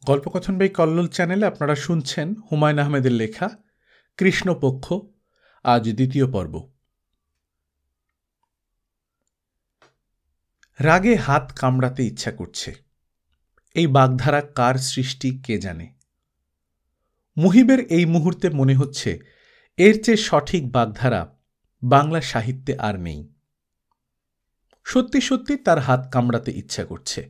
গল্পকথন by Kallol চ্যানেলে আপনারা শুনছেন হুমায়ুন আহমেদের লেখা কৃষ্ণপক্ষ, আজ দ্বিতীয় পর্ব। রাগে হাত কামড়াতে ইচ্ছা করছে। এই বাগধারা কার সৃষ্টি কে জানে। মুহিবের এই মুহূর্তে মনে হচ্ছে এর চেয়ে সঠিক বাগধারা বাংলা সাহিত্যে আর নেই। সত্যি সত্যি তার হাত কামড়াতে ইচ্ছা করছে।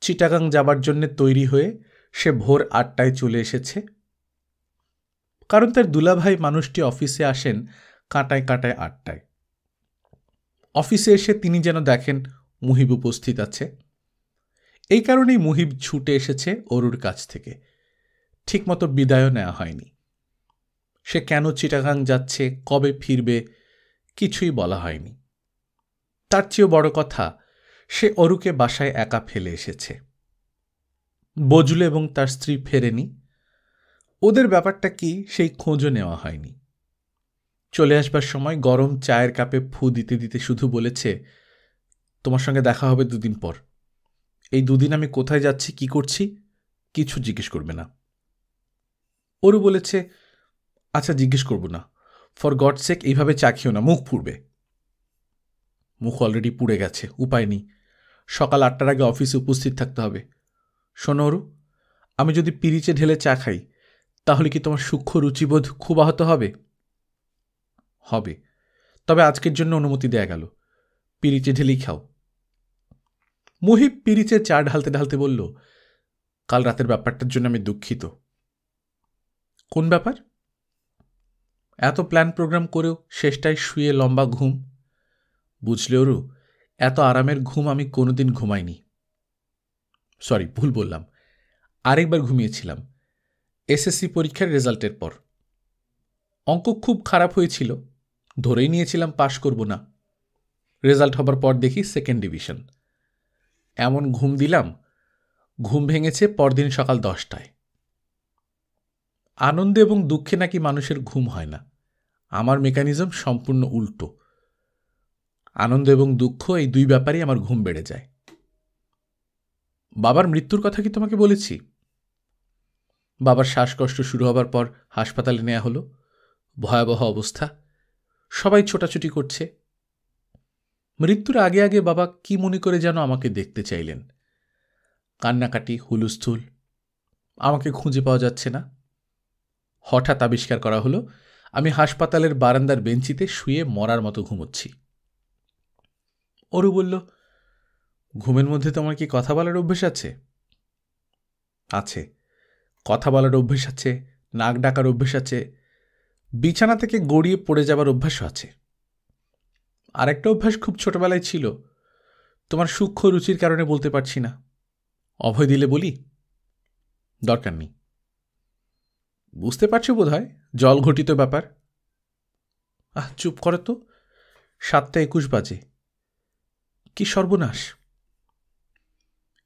চিটাগাং যাবার জন্য তৈরি হয়ে সে ভোর 8টায় চলে এসেছে, কারণ তার দুলাভাই মানুষটি অফিসে আসেন কাঁটায় কাঁটায় 8টায়। অফিসে এসে তিনি যেন দেখেন মুহিব উপস্থিত আছে। এই কারণেই মুহিব ছুটে এসেছে অরুর কাছ থেকে। ঠিকমতো বিদায়ও নেওয়া হয়নি। সে কেন চিটাগাং যাচ্ছে, কবে ফিরবে, কিছুই বলা হয়নি। তার চেয়েও বড় কথা, সে অরুকে বাসায় একা ফেলে এসেছে। বজলু এবং তার স্ত্রী ফেরেনি। ওদের ব্যাপারটা কি সেই খোঁজও নেওয়া হয়নি। চলে আসবার সময় গরম চায়ের কাপে ফু দিতে দিতে শুধু বলেছে, তোমার সঙ্গে দেখা হবে 2 দিন পর। এই 2 দিন আমি কোথায় যাচ্ছি, কি করছি, কিছু জিজ্ঞেস করবে না। অরু বলেছে, আচ্ছা জিজ্ঞেস করব না, ফর গড সেক এইভাবে চা খেও না, মুখ পুড়বে। মুখ অলরেডি পুড়ে গেছে, উপায় নেই। সকাল 8টার আগে অফিসে উপস্থিত থাকতে হবে। শোনো অরু, আমি যদি পিরিচে ঢেলে চা খাই তাহলে কি তোমার সূক্ষ্ম রুচিবোধ খুব আহত হবে? হবে, তবে আজকের জন্য অনুমতি দেয়া গেল। পিরিচে ঢেলেই খাও। মুহিব পিরিচে চা ঢালতে ঢালতে বলল, কাল রাতের ব্যাপারটার জন্য আমি দুঃখিত। কোন ব্যাপার? এত প্ল্যান প্রোগ্রাম করেও শেষটায় শুয়ে লম্বা ঘুম। বুঝলে অরু, এত আরামের ঘুম আমি কোনোদিন ঘুমাইনি। সরি, ভুল বললাম, আরেকবার ঘুমিয়েছিলাম এসএসসি পরীক্ষার রেজাল্টের পর। অঙ্ক খুব খারাপ হয়েছিল, ধরেই নিয়েছিলাম পাশ করব না। রেজাল্ট হবার পর দেখি 2nd ডিভিশন। এমন ঘুম দিলাম, ঘুম ভেঙেছে পরদিন সকাল 10টায়। আনন্দে এবং দুঃখে নাকি মানুষের ঘুম হয় না। আমার মেকানিজম সম্পূর্ণ উল্টো। আনন্দ এবং দুঃখ, এই 2 ব্যাপারেই আমার ঘুম বেড়ে যায়। বাবার মৃত্যুর কথা কি তোমাকে বলেছি? বাবার শ্বাসকষ্ট শুরু হবার পর হাসপাতালে নেওয়া হলো। ভয়াবহ অবস্থা, সবাই ছোটাছুটি করছে। মৃত্যুর আগে আগে বাবা কি মনে করে যেন আমাকে দেখতে চাইলেন। কান্নাকাটি, হুলুস্থুল। আমাকে খুঁজে পাওয়া যাচ্ছে না। হঠাৎ আবিষ্কার করা হলো আমি হাসপাতালের বারান্দার বেঞ্চিতে শুয়ে মরার মতো ঘুমোচ্ছি। অরু বলল, ঘুমের মধ্যে তোমার কি কথা বলার অভ্যেস আছে? আছে, কথা বলার অভ্যেস আছে, নাক ডাকার অভ্যেস আছে, বিছানা থেকে গড়িয়ে পড়ে যাবার অভ্যাসও আছে। আরেকটা অভ্যাস খুব ছোটবেলায় ছিল, তোমার সূক্ষ্ম রুচির কারণে বলতে পারছি না। অভয় দিলে বলি? দরকার নেই। বুঝতে পারছো বোধ হয়, জল ঘটিত ব্যাপার। চুপ করো তো, 7টা 21 বাজে। কি সর্বনাশ!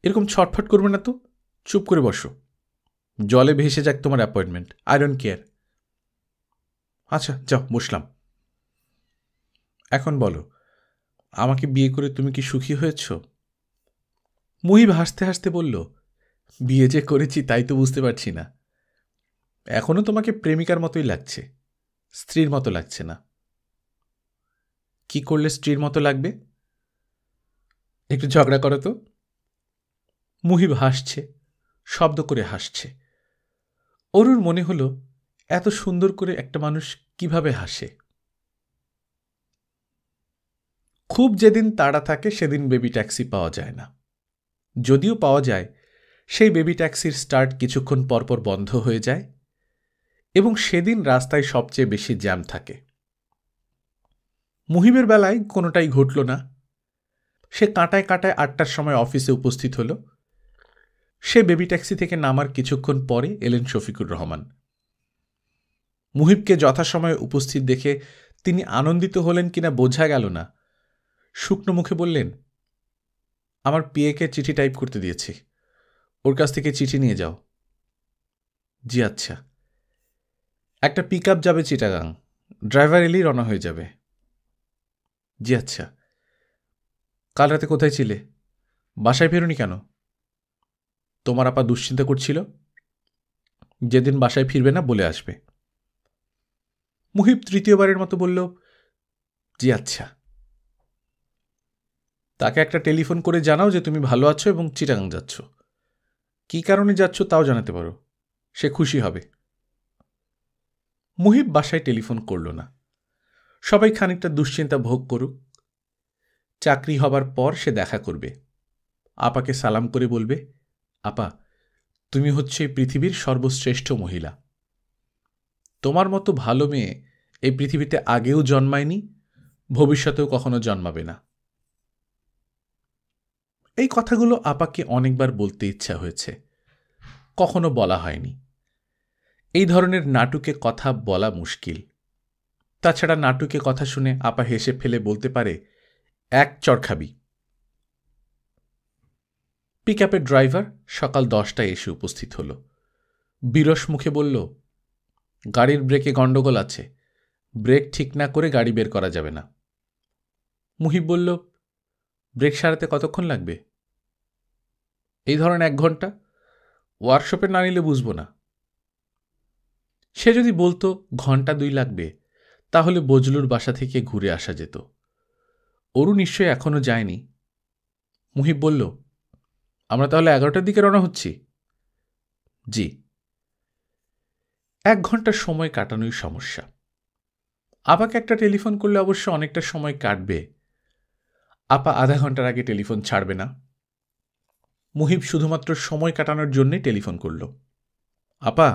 এরকম ছটফট করবে না তো, চুপ করে বসো। জলে ভেসে যাক তোমার অ্যাপয়েন্টমেন্ট, আই ডোন্ট কেয়ার। আচ্ছা যাও, বসলাম। এখন বলো, আমাকে বিয়ে করে তুমি কি সুখী হয়েছ? মুহিব হাসতে হাসতে বলল, বিয়ে যে করেছি তাই তো বুঝতে পারছি না। এখনো তোমাকে প্রেমিকার মতোই লাগছে, স্ত্রীর মতো লাগছে না। কি করলে স্ত্রীর মতো লাগবে? একটু ঝগড়া করো তো। মুহিব হাসছে, শব্দ করে হাসছে। অরুর মনে হলো, এত সুন্দর করে একটা মানুষ কিভাবে হাসে। খুব যেদিন তাড়া থাকে সেদিন বেবি ট্যাক্সি পাওয়া যায় না। যদিও পাওয়া যায়, সেই বেবি ট্যাক্সির স্টার্ট কিছুক্ষণ পরপর বন্ধ হয়ে যায় এবং সেদিন রাস্তায় সবচেয়ে বেশি জ্যাম থাকে। মুহিবের বেলায় কোনোটাই ঘটল না। সে কাঁটায় কাঁটায় 8টার সময় অফিসে উপস্থিত হল। সে বেবি ট্যাক্সি থেকে নামার কিছুক্ষণ পরে এলেন শফিকুর রহমান। মুহিবকে যথাসময়ে উপস্থিত দেখে তিনি আনন্দিত হলেন কিনা বোঝা গেল না। শুকনো মুখে বললেন, আমার পিএকে চিঠি টাইপ করতে দিয়েছি, ওর কাছ থেকে চিঠি নিয়ে যাও। জি আচ্ছা। একটা পিক আপ যাবে চিটাগাং, ড্রাইভার এলেই রওনা হয়ে যাবে। জি আচ্ছা। কাল রাতে কোথায় ছিলে? বাসায় ফেরোনি কেন? তোমার আপা দুশ্চিন্তা করছিল, যেদিন বাসায় ফিরবে না বলে আসবে। মুহিব তৃতীয়বারের মতো বলল, জি আচ্ছা। তাকে একটা টেলিফোন করে জানাও যে তুমি ভালো আছো এবং চিটাগাং যাচ্ছ। কী কারণে যাচ্ছ তাও জানাতে পারো, সে খুশি হবে। মুহিব বাসায় টেলিফোন করল না। সবাই খানিকটা দুশ্চিন্তা ভোগ করুক। চাকরি হবার পর সে দেখা করবে, আপাকে সালাম করে বলবে, আপা, তুমি হচ্ছে এই পৃথিবীর সর্বশ্রেষ্ঠ মহিলা। তোমার মতো ভালো মেয়ে এই পৃথিবীতে আগেও জন্মায়নি, ভবিষ্যতেও কখনো জন্মাবে না। এই কথাগুলো আপাকে অনেকবার বলতে ইচ্ছা হয়েছে, কখনো বলা হয়নি। এই ধরনের নাটুকে কথা বলা মুশকিল। তাছাড়া নাটুকে কথা শুনে আপা হেসে ফেলে বলতে পারে, এক চড় খাবি। পিকআপের ড্রাইভার সকাল 10টায় এসে উপস্থিত হল। বিরস মুখে বলল, গাড়ির ব্রেকে গন্ডগোল আছে, ব্রেক ঠিক না করে গাড়ি বের করা যাবে না। মুহিব বলল, ব্রেক সারাতে কতক্ষণ লাগবে? এই ধরেন 1 ঘন্টা। ওয়ার্কশপে না নিলে বুঝব না। সে যদি বলতো 1 ঘন্টা 2 লাগবে, তাহলে বজলুর বাসা থেকে ঘুরে আসা যেত। অরু নিশ্চয়ই এখনো যায়নি। মুহিব বলল, আমরা তাহলে 11টার দিকে রওনা হচ্ছি? জি। 1 ঘন্টার সময় কাটানোই সমস্যা। আপাকে একটা টেলিফোন করলে অবশ্য অনেকটা সময় কাটবে। আপা আধা ঘন্টার আগে টেলিফোন ছাড়বে না। মুহিব শুধুমাত্র সময় কাটানোর জন্যে টেলিফোন করল। আপা।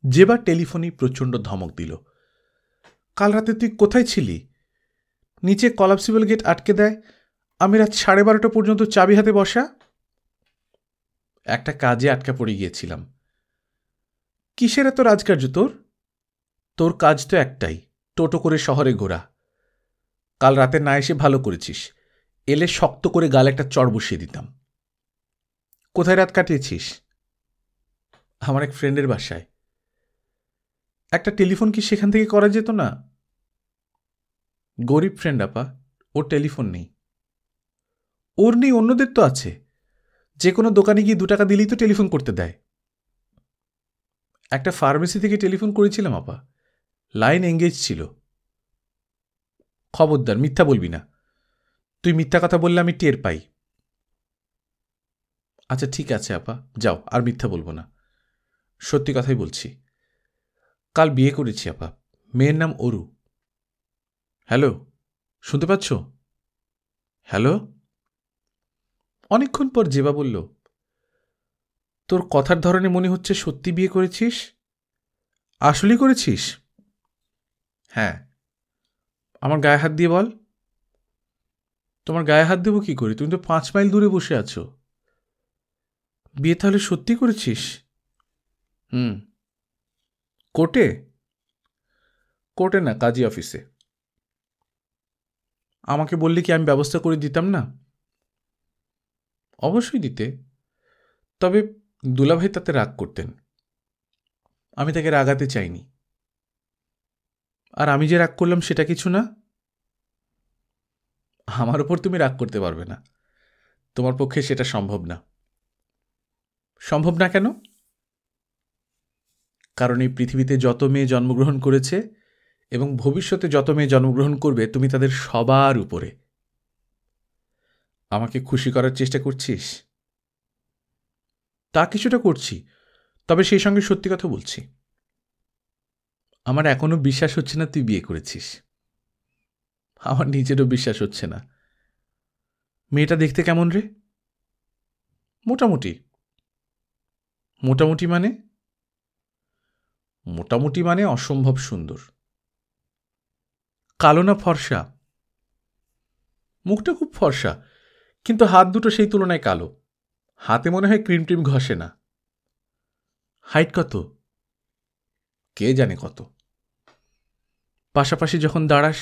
যেবার টেলিফোনই প্রচণ্ড ধমক দিল, কাল রাতে তুই কোথায় ছিলি? নিচে কলাপসিবল গেট আটকে দেয়, আমি রাত 12:30 পর্যন্ত চাবি হাতে বসা। একটা কাজে আটকা পড়ে গিয়েছিলাম। কিসের এত রাজকার্য তোর? তোর কাজ তো একটাই, টোটো করে শহরে ঘোরা। কাল রাতে না এসে ভালো করেছিস, এলে শক্ত করে গালে একটা চড় বসিয়ে দিতাম। কোথায় রাত কাটিয়েছিস? আমার এক ফ্রেন্ডের বাসায়। একটা টেলিফোন কি সেখান থেকে করা যেত না? গরিব ফ্রেন্ড আপা, ওর টেলিফোন নেই। ওর নেই, অন্যদের তো আছে। যে কোনো দোকানে গিয়ে 2 টাকা দিলেই তো টেলিফোন করতে দেয়। একটা ফার্মেসি থেকে টেলিফোন করেছিলাম আপা, লাইন এঙ্গেজ ছিল। খবরদার মিথ্যা বলবি না, তুই মিথ্যা কথা বললে আমি টের পাই। আচ্ছা ঠিক আছে আপা, যাও, আর মিথ্যা বলবো না, সত্যি কথাই বলছি। কাল বিয়ে করেছি আপা, মেয়ের নাম অরু। হ্যালো, শুনতে পাচ্ছ? হ্যালো। অনেকক্ষণ পর জেবা বলল, তোর কথার ধরনে মনে হচ্ছে সত্যি বিয়ে করেছিস। আসলেই করেছিস? হ্যাঁ। আমার গায়ে হাত দিয়ে বল। তোমার গায়ে হাত দেবো কি করে? তুমি তো 5 মাইল দূরে বসে আছো। বিয়ে তাহলে সত্যি করেছিস? হুম। কোর্টে? কোর্টে না, কাজী অফিসে। আমাকে বললে কি আমি ব্যবস্থা করে দিতাম না? অবশ্যই দিতে, তবে দুলাভাই তাতে রাগ করতেন। আমি তাকে রাগাতে চাইনি। আর আমি যে রাগ করলাম সেটা কিছু না। আমার ওপর তুমি রাগ করতে পারবে না, তোমার পক্ষে সেটা সম্ভব না। সম্ভব না কেন? কারণ এই পৃথিবীতে যত মেয়ে জন্মগ্রহণ করেছে এবং ভবিষ্যতে যত মেয়ে জন্মগ্রহণ করবে, তুমি তাদের সবার উপরে। আমাকে খুশি করার চেষ্টা করছিস? তা কিছুটা করছি, তবে সেই সঙ্গে সত্যি কথা বলছি। আমার এখনো বিশ্বাস হচ্ছে না তুই বিয়ে করেছিস। আমার নিজেরও বিশ্বাস হচ্ছে না। মেয়েটা দেখতে কেমন রে? মোটামুটি। মোটামুটি মানে? মোটামুটি মানে অসম্ভব সুন্দর। কালো না ফর্সা? মুখটা খুব ফর্সা, কিন্তু হাত দুটো সেই তুলনায় কালো। হাতে মনে হয় ক্রিম টিম ঘষে না। হাইট কত? কে জানে কত। পাশাপাশি যখন দাঁড়াস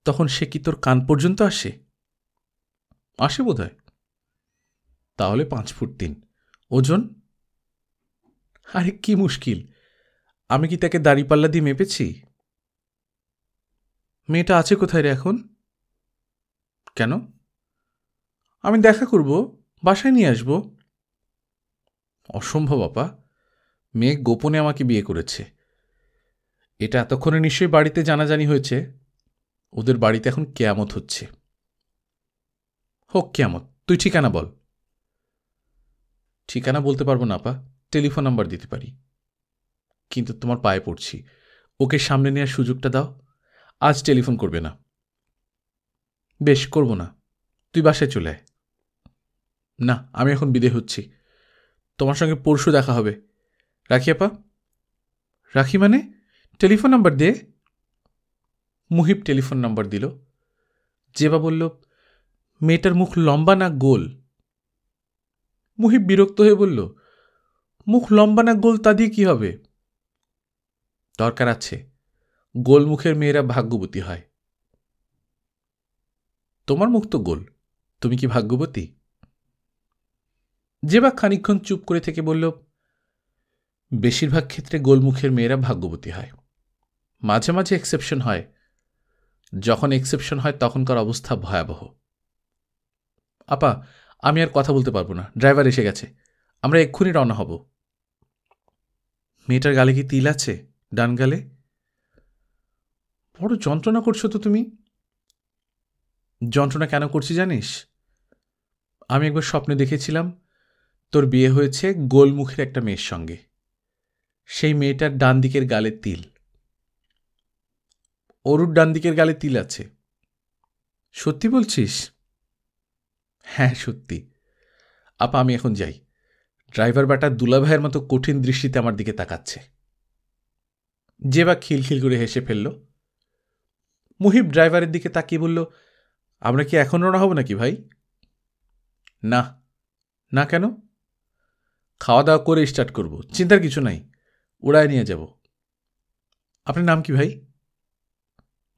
তখন সে কি তোর কান পর্যন্ত আসে? আসে বোধ হয়। তাহলে 5 ফুট 3। ওজন? আরে কি মুশকিল, আমি কি তাকে দাড়িপাল্লা দিয়ে মেপেছি? মেয়েটা আছে কোথায় রে এখন? কেন? আমি দেখা করব, বাসায় নিয়ে আসব। অসম্ভব আপা, মেয়ে গোপনে আমাকে বিয়ে করেছে। এটা এতক্ষণে নিশ্চয়ই বাড়িতে জানাজানি হয়েছে। ওদের বাড়িতে এখন কেয়ামত হচ্ছে। হোক কেয়ামত, তুই ঠিকানা বল। ঠিকানা বলতে পারবো না আপা, টেলিফোন নাম্বার দিতে পারি। কিন্তু তোমার পায়ে পড়ছি, ওকে সামনে নেওয়ার সুযোগটা দাও। আজ টেলিফোন করবে না। বেশ, করব না, তুই বাসায় চলে আয়। না, আমি এখন বিদেয় হচ্ছি, তোমার সঙ্গে পরশু দেখা হবে। রাখি আপা। রাখি মানে? টেলিফোন নাম্বার দে। মুহিব টেলিফোন নাম্বার দিল। জেবা বলল, মেয়েটার মুখ লম্বা না গোল? মুহিব বিরক্ত হয়ে বলল, মুখ লম্বা না গোল তা দিয়ে কি হবে? দরকার আছে, গোল মুখের মেয়েরা ভাগ্যবতী হয়। তোমার মুখ তো গোল, তুমি কি ভাগ্যবতী? জেবা খানিকক্ষণ চুপ করে থেকে বলল, বেশিরভাগ ক্ষেত্রে গোলমুখের মেয়েরা ভাগ্যবতী হয়, মাঝে মাঝে এক্সেপশন হয়। যখন এক্সেপশন হয় তখনকার অবস্থা ভয়াবহ। আপা, আমি আর কথা বলতে পারবো না, ড্রাইভার এসে গেছে, আমরা এক্ষুনি রওনা হব। মেয়েটার গালে কি তিল আছে? ডান গালে। বড় যন্ত্রণা করছো তো তুমি। যন্ত্রণা কেন করছি জানিস? আমি একবার স্বপ্নে দেখেছিলাম তোর বিয়ে হয়েছে গোলমুখের একটা মেয়ের সঙ্গে। সেই মেয়েটার ডান দিকের গালে তিল। অরুর ডান দিকের গালে তিল আছে। সত্যি বলছিস? হ্যাঁ সত্যি। আপা, আমি এখন যাই। ড্রাইভার বেটা দুলাভাইয়ের মতো কঠিন দৃষ্টিতে আমার দিকে তাকাচ্ছে। জেবা খিলখিল করে হেসে ফেলল। মুহিব ড্রাইভারের দিকে তাকিয়ে বলল, আমরা কি এখন রওনা হব নাকি ভাই? না। না কেন? খাওয়া দাওয়া করে স্টার্ট করব, চিন্তার কিছু নাই, উড়ায় নিয়ে যাব। আপনার নাম কি ভাই?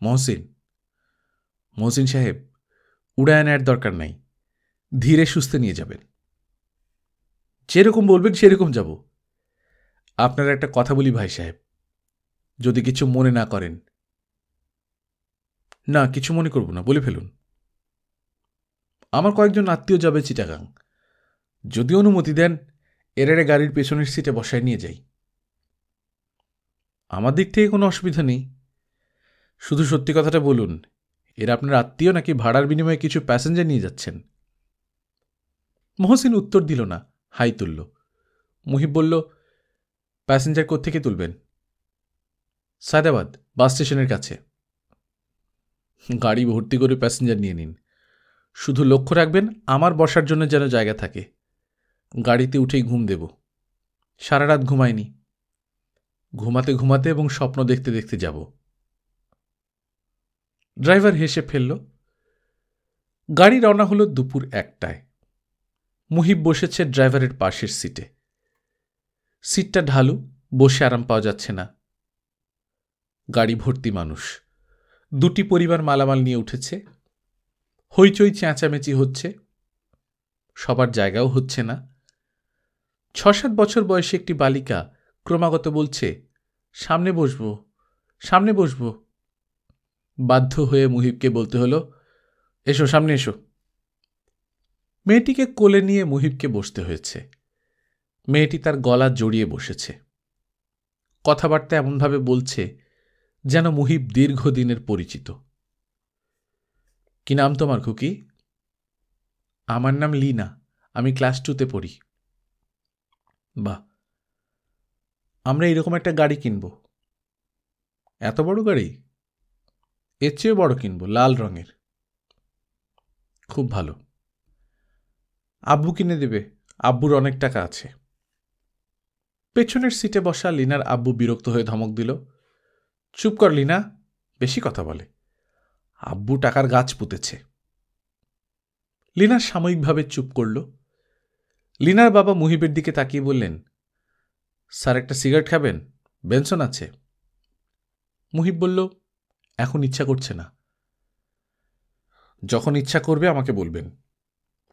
মহসিন। মহসিন সাহেব, উড়ায় নেয়ার দরকার নাই, ধীরে সুস্থে নিয়ে যাবেন। যেরকম বলবেন সেরকম যাব। আপনার একটা কথা বলি ভাই সাহেব, যদি কিছু মনে না করেন। না, কিছু মনে করব না, বলে ফেলুন। আমার কয়েকজন আত্মীয় যাবে চিটাগাং, যদি অনুমতি দেন এরারে গাড়ির পেছনের সিটে বসায় নিয়ে যাই। আমার দিক থেকে কোনো অসুবিধা নেই, শুধু সত্যি কথাটা বলুন, এরা আপনার আত্মীয় নাকি ভাড়ার বিনিময়ে কিছু প্যাসেঞ্জার নিয়ে যাচ্ছেন? মহসিন উত্তর দিল না, হাই তুলল। মুহিব বলল, প্যাসেঞ্জার কোত্থেকে তুলবেন? সায়দাবাদ বাস স্টেশনের কাছে। গাড়ি ভর্তি করে প্যাসেঞ্জার নিয়ে নিন, শুধু লক্ষ্য রাখবেন আমার বসার জন্য যেন জায়গা থাকে। গাড়িতে উঠেই ঘুম দেব, সারা রাত ঘুমাইনি, ঘুমাতে ঘুমাতে এবং স্বপ্ন দেখতে দেখতে যাব। ড্রাইভার হেসে ফেলল। গাড়ি রওনা হলো দুপুর 1টায়। মুহিব বসেছে ড্রাইভারের পাশের সিটে। সিটটা ঢালু, বসে আরাম পাওয়া যাচ্ছে না। গাড়ি ভর্তি মানুষ, দুটি পরিবার মালামাল নিয়ে উঠেছে। হইচই চেঁচামেচি হচ্ছে, সবার জায়গাও হচ্ছে না। 6-7 বছর বয়সী একটি বালিকা ক্রমাগত বলছে, সামনে বসবো, সামনে বসবো। বাধ্য হয়ে মুহিবকে বলতে হলো, এসো সামনে এসো। মেয়েটিকে কোলে নিয়ে মুহিবকে বসতে হয়েছে। মেয়েটি তার গলা জড়িয়ে বসেছে। কথাবার্তা এমনভাবে বলছে যেন মুহিব দীর্ঘদিনের পরিচিত। কি নাম তোমার খুকি? আমার নাম লিনা, আমি ক্লাস 2তে পড়ি। বাহ, আমরা এরকম একটা গাড়ি কিনব। এত বড় গাড়ি? এর চেয়ে বড় কিনব, লাল রঙের। খুব ভালো। আব্বু কিনে দেবে, আব্বুর অনেক টাকা আছে। পেছনের সিটে বসা লিনার আব্বু বিরক্ত হয়ে ধমক দিল, চুপ কর লিনা, বেশি কথা বলে। আব্বু টাকার গাছ পুঁতেছে। লিনা সাময়িকভাবে চুপ করল। লিনার বাবা মুহিবের দিকে তাকিয়ে বললেন, স্যার একটা সিগারেট খাবেন? বেনসন আছে। মুহিব বলল, এখন ইচ্ছা করছে না। যখন ইচ্ছা করবে আমাকে বলবেন।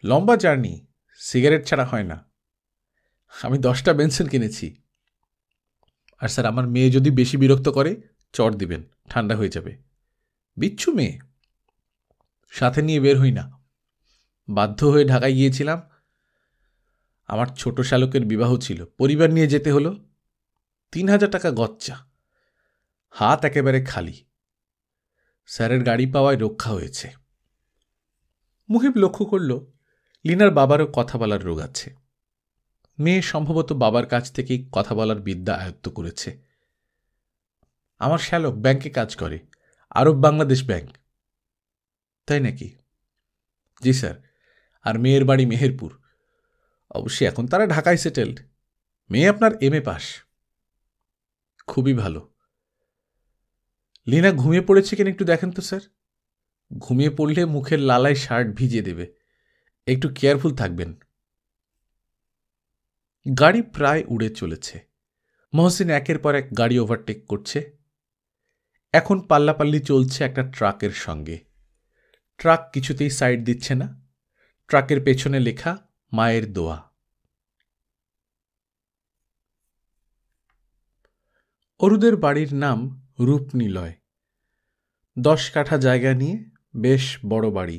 লম্বা জার্নি, সিগারেট ছাড়া হয় না। আমি 10টা বেনসন কিনেছি। আর স্যার, আমার মেয়ে যদি বেশি বিরক্ত করে চড় দিবেন, ঠান্ডা হয়ে যাবে। বিচ্ছু মেয়ে, সাথে নিয়ে বের হই না। বাধ্য হয়ে ঢাকায় গিয়েছিলাম, আমার ছোট শ্যালকের বিবাহ ছিল, পরিবার নিয়ে যেতে হলো। 3,000 টাকা গচ্চা, হাত একেবারে খালি। স্যারের গাড়ি পাওয়ায় রক্ষা হয়েছে। মুহিব লক্ষ্য করল লীনার বাবারও কথা বলার রোগ আছে। মেয়ে সম্ভবত বাবার কাছ থেকেই কথা বলার বিদ্যা আয়ত্ত করেছে। আমার শ্যালক ব্যাংকে কাজ করে, আরব বাংলাদেশ ব্যাংক। তাই নাকি? জি স্যার। আর মেয়ের বাড়ি মেহেরপুর। অবশ্যই এখন তারা ঢাকায় সেটেলড। মেয়ে আপনার MA পাস। খুবই ভালো। লীনা ঘুমিয়ে পড়েছে কিনা একটু দেখেন তো স্যার। ঘুমিয়ে পড়লে মুখের লালায় শার্ট ভিজিয়ে দেবে, একটু কেয়ারফুল থাকবেন। গাড়ি প্রায় উড়ে চলেছে। মহসিন একের পর এক গাড়ি ওভারটেক করছে। এখন পাল্লাপাল্লি চলছে একটা ট্রাকের সঙ্গে। ট্রাক কিছুতেই সাইড দিচ্ছে না। ট্রাকের পেছনে লেখা মায়ের দোয়া। অরুদের বাড়ির নাম রূপনিলয়। 10 কাঠা জায়গা নিয়ে বেশ বড় বাড়ি।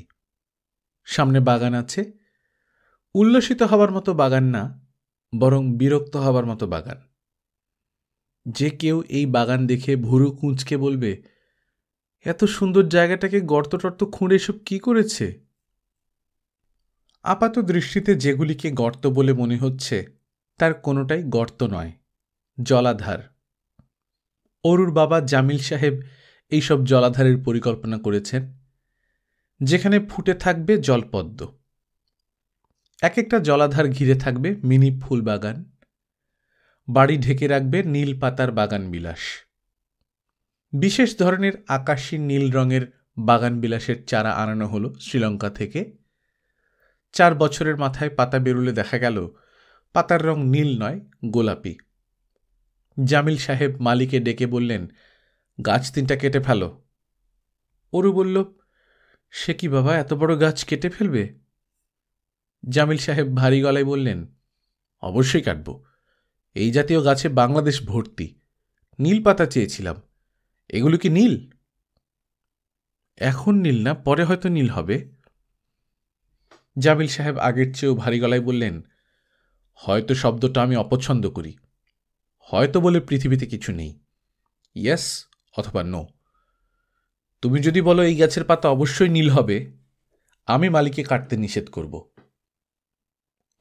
সামনে বাগান আছে। উল্লসিত হবার মতো বাগান না, বরং বিরক্ত হবার মতো বাগান। যে কেউ এই বাগান দেখে ভুরু কুঁচকে বলবে, এত সুন্দর জায়গাটাকে গর্ত টর্ত খুঁড়ে সব কি করেছে? আপাত দৃষ্টিতে যেগুলিকে গর্ত বলে মনে হচ্ছে তার কোনোটাই গর্ত নয়, জলাধার। অরুর বাবা জামিল সাহেব এইসব জলাধারের পরিকল্পনা করেছেন, যেখানে ফুটে থাকবে জলপদ্ম। এক একটা জলাধার ঘিরে থাকবে মিনি ফুল বাগান। বাড়ি ঢেকে রাখবে নীল পাতার বাগান বিলাস। বিশেষ ধরনের আকাশী নীল রঙের বাগান বিলাসের চারা আনানো হলো শ্রীলঙ্কা থেকে। 4 বছরের মাথায় পাতা বেরুলে দেখা গেল পাতার রং নীল নয়, গোলাপি। জামিল সাহেব মালিকে ডেকে বললেন, গাছ 3টা কেটে ফেলো। অরু বলল, সে কি বাবা, এত বড় গাছ কেটে ফেলবে? জামিল সাহেব ভারী গলায় বললেন, অবশ্যই কাটব। এই জাতীয় গাছে বাংলাদেশ ভর্তি। নীল পাতা চেয়েছিলাম, এগুলো কি নীল? এখন নীল না, পরে হয়তো নীল হবে। জামিল সাহেব আগের চেয়েও ভারী গলায় বললেন, হয়তো শব্দটা আমি অপছন্দ করি। হয়তো বলে পৃথিবীতে কিছু নেই। ইয়েস অথবা নো। তুমি যদি বলো এই গাছের পাতা অবশ্যই নীল হবে, আমি মালিকে কাটতে নিষেধ করব।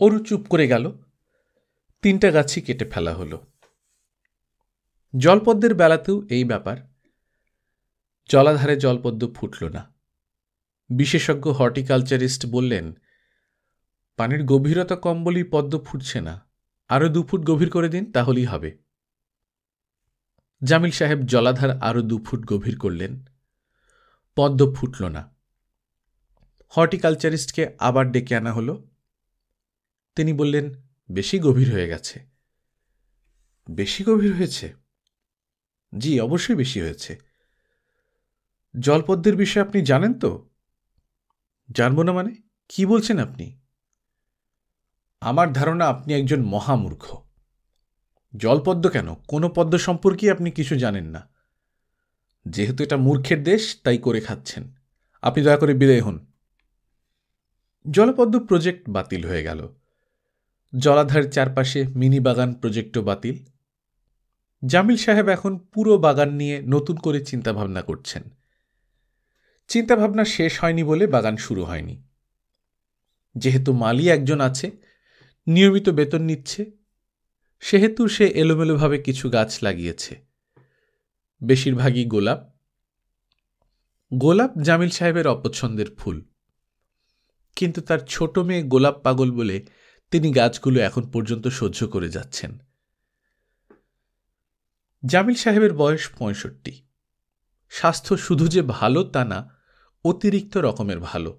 অরু চুপ করে গেল। 3টা গাছই কেটে ফেলা হলো। জলপদ্মের বেলাতেও এই ব্যাপার। জলাধারে জলপদ্ম ফুটল না। বিশেষজ্ঞ হর্টিকালচারিস্ট বললেন, পানির গভীরতা কম বলেই পদ্ম ফুটছে না, আরও 2 ফুট গভীর করে দিন, তাহলেই হবে। জামিল সাহেব জলাধার আরও 2 ফুট গভীর করলেন। পদ্ম ফুটল না। হর্টিকালচারিস্টকে আবার ডেকে আনা হলো। তিনি বললেন, বেশি গভীর হয়ে গেছে। বেশি গভীর হয়েছে? জি, অবশ্যই বেশি হয়েছে। জলপদ্মের বিষয়ে আপনি জানেন তো? জানব না মানে? কি বলছেন আপনি? আমার ধারণা আপনি একজন মহামূর্খ। জলপদ্ম কেন, কোনো পদ্ম সম্পর্কেই আপনি কিছু জানেন না। যেহেতু এটা মূর্খের দেশ, তাই করে খাচ্ছেন। আপনি দয়া করে বিদায় হন। জলপদ্ম প্রজেক্ট বাতিল হয়ে গেল। জলাধার চারপাশে মিনি বাগান প্রজেক্টও বাতিল। জামিল সাহেব এখন পুরো বাগান নিয়ে নতুন করে চিন্তাভাবনা করছেন। চিন্তাভাবনা শেষ হয়নি বলে বাগান শুরু হয়নি। যেহেতু মালি একজন আছে, নিয়মিত বেতন নিচ্ছে, সেহেতু সে এলোমেলোভাবে কিছু গাছ লাগিয়েছে। বেশিরভাগই গোলাপ। গোলাপ জামিল সাহেবের অপছন্দের ফুল, কিন্তু তার ছোট মেয়ে গোলাপ পাগল বলে তিনি গাছগুলো এখন পর্যন্ত সহ্য করে যাচ্ছেন। জামিল সাহেবের বয়স 65। স্বাস্থ্য শুধু যে ভালো তা না, অতিরিক্ত রকমের ভালো।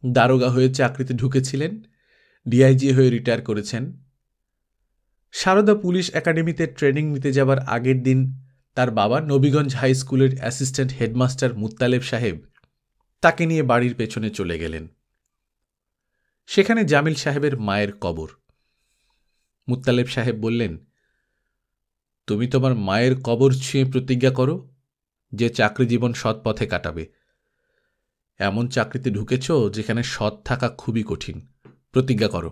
দারোগা হয়ে চাকরিতে ঢুকেছিলেন, ডিআইজি হয়ে রিটায়ার করেছেন। সারদা পুলিশ একাডেমিতে ট্রেনিং নিতে যাবার আগের দিন তার বাবা নবীগঞ্জ হাই স্কুলের অ্যাসিস্ট্যান্ট হেডমাস্টার মুত্তালেব সাহেব তাকে নিয়ে বাড়ির পেছনে চলে গেলেন। সেখানে জামিল সাহেবের মায়ের কবর। মুত্তালেব সাহেব বললেন, তুমি তোমার মায়ের কবর ছুঁয়ে প্রতিজ্ঞা করো যে চাকরি জীবন সৎ পথে কাটাবে। এমন চাকরিতে ঢুকেছ যেখানে সৎ থাকা খুবই কঠিন। প্রতিজ্ঞা করো।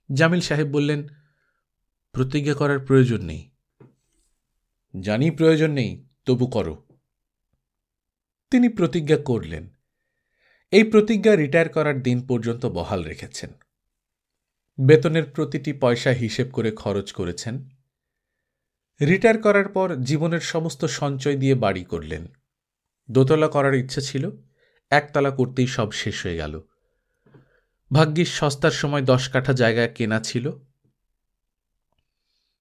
জামিল সাহেব বললেন, প্রতিজ্ঞা করার প্রয়োজন নেই। জানি প্রয়োজন নেই, তবু করো। তিনি প্রতিজ্ঞা করলেন। এই প্রতিজ্ঞা রিটায়ার করার দিন পর্যন্ত বহাল রেখেছেন। বেতনের প্রতিটি পয়সা হিসেব করে খরচ করেছেন। রিটায়ার করার পর জীবনের সমস্ত সঞ্চয় দিয়ে বাড়ি করলেন। দোতলা করার ইচ্ছা ছিল, একতলা করতেই সব শেষ হয়ে গেল। ভাগ্যিস সস্তার সময় 10 কাঠা জায়গা কেনা ছিল।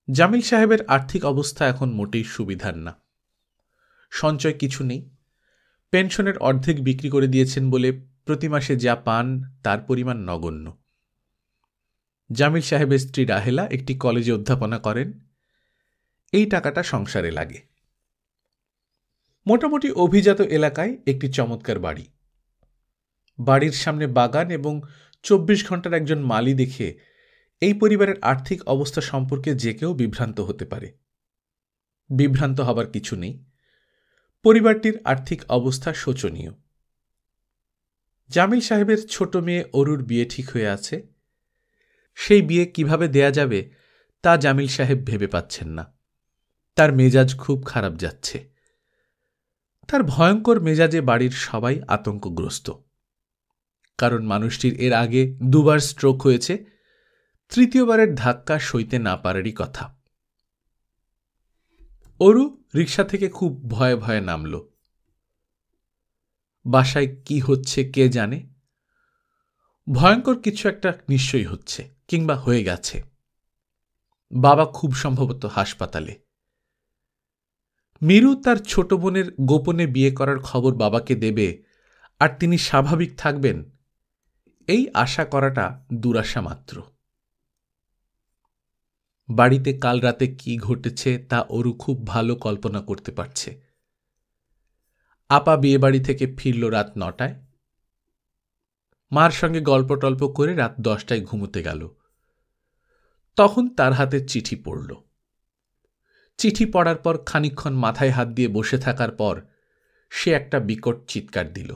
জামিল সাহেবের আর্থিক অবস্থা এখন মোটেই সুবিধার না। সঞ্চয় কিছু নেই। পেনশনের অর্ধেক বিক্রি করে দিয়েছেন বলে প্রতি মাসে যা পান তার পরিমাণ নগণ্য। জামিল সাহেবের স্ত্রী রাহেলা একটি কলেজে অধ্যাপনা করেন। এই টাকাটা সংসারে লাগে। মোটামুটি অভিজাত এলাকায় একটি চমৎকার বাড়ি। বাড়ির সামনে বাগান এবং 24 ঘন্টার একজন মালি দেখে এই পরিবারের আর্থিক অবস্থা সম্পর্কে যে কেউ বিভ্রান্ত হতে পারে। বিভ্রান্ত হবার কিছু নেই। পরিবারটির আর্থিক অবস্থা শোচনীয়। জামিল সাহেবের ছোট মেয়ে অরুর বিয়ে ঠিক হয়ে আছে। সেই বিয়ে কিভাবে দেয়া যাবে তা জামিল সাহেব ভেবে পাচ্ছেন না। তার মেজাজ খুব খারাপ যাচ্ছে। তার ভয়ঙ্কর মেজাজে বাড়ির সবাই আতঙ্কগ্রস্ত। কারণ মানুষটির এর আগে 2 বার স্ট্রোক হয়েছে। তৃতীয়বারের ধাক্কা সইতে না পারারই কথা। অরু রিকশা থেকে খুব ভয়ে ভয়ে নামল। বাসায় কি হচ্ছে কে জানে। ভয়ঙ্কর কিছু একটা নিশ্চয়ই হচ্ছে, কিংবা হয়ে গেছে। বাবা খুব সম্ভবত হাসপাতালে। মিরু তার ছোট বোনের গোপনে বিয়ে করার খবর বাবাকে দেবে আর তিনি স্বাভাবিক থাকবেন, এই আশা করাটা দুরাশা মাত্র। বাড়িতে কাল রাতে কি ঘটেছে তা অরু খুব ভালো কল্পনা করতে পারছে। আপা বিয়েবাড়ি থেকে ফিরল রাত 9টায়। মার সঙ্গে গল্প টল্প করে রাত 10টায় ঘুমোতে গেল। তখন তার হাতে চিঠি পড়ল। চিঠি পড়ার পর খানিকক্ষণ মাথায় হাত দিয়ে বসে থাকার পর সে একটা বিকট চিৎকার দিল।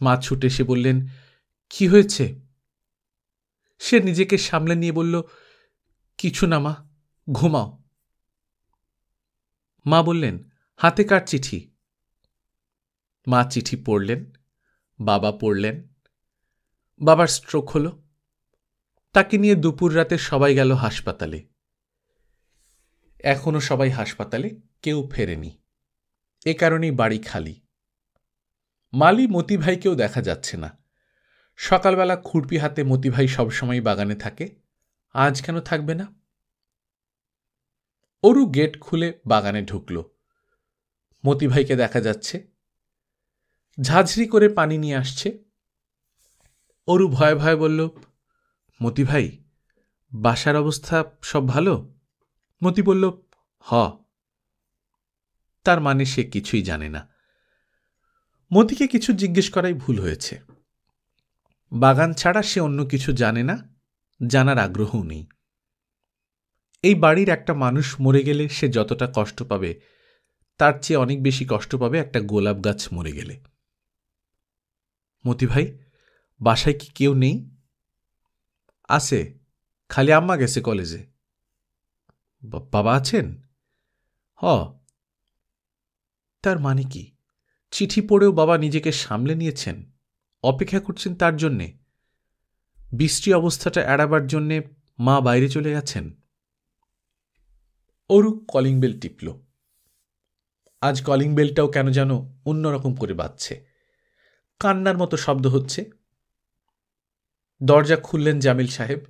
মা ছুটে এসে বললেন, কি হয়েছে? সে নিজেকে সামলে নিয়ে বলল, কিছু না মা, ঘুমাও। মা বললেন, হাতে কার চিঠি? মা চিঠি পড়লেন। বাবা পড়লেন। বাবার স্ট্রোক হল। তাকে নিয়ে দুপুর রাতে সবাই গেল হাসপাতালে। এখনো সবাই হাসপাতালে, কেউ ফেরেনি। এ কারণেই বাড়ি খালি। মালি মতিভাইকেও দেখা যাচ্ছে না। সকালবেলা খুরপি হাতে মতিভাই সবসময় বাগানে থাকে, আজ কেন থাকবে না? অরু গেট খুলে বাগানে ঢুকল। মতিভাইকে দেখা যাচ্ছে, ঝাঁঝরি করে পানি নিয়ে আসছে। অরু ভয়ে ভয়ে বলল, মতিভাই, বাসার অবস্থা সব ভালো? মতি বলল, হ। তার মানে সে কিছুই জানে না। মতিকে কিছু জিজ্ঞেস করাই ভুল হয়েছে। বাগান ছাড়া সে অন্য কিছু জানে না, জানার আগ্রহও নেই। এই বাড়ির একটা মানুষ মরে গেলে সে যতটা কষ্ট পাবে তার চেয়ে অনেক বেশি কষ্ট পাবে একটা গোলাপ গাছ মরে গেলে। মতিভাই, বাসায় কি কেউ নেই? আছে, খালি আম্মা গেছে কলেজে। বাবা আছেন? হ। তার মানে কি, চিঠি পড়েও বাবা নিজেকে সামলে নিয়েছেন, অপেক্ষা করছেন তার জন্যে? বৃষ্টি অবস্থাটা এড়াবার জন্যে মা বাইরে চলে গেছেন। Aru calling bell টিপল। আজ কলিং বেলটাও কেন যেন অন্যরকম করে বাজছে, কান্নার মতো শব্দ হচ্ছে। দরজা খুললেন জামিল সাহেব।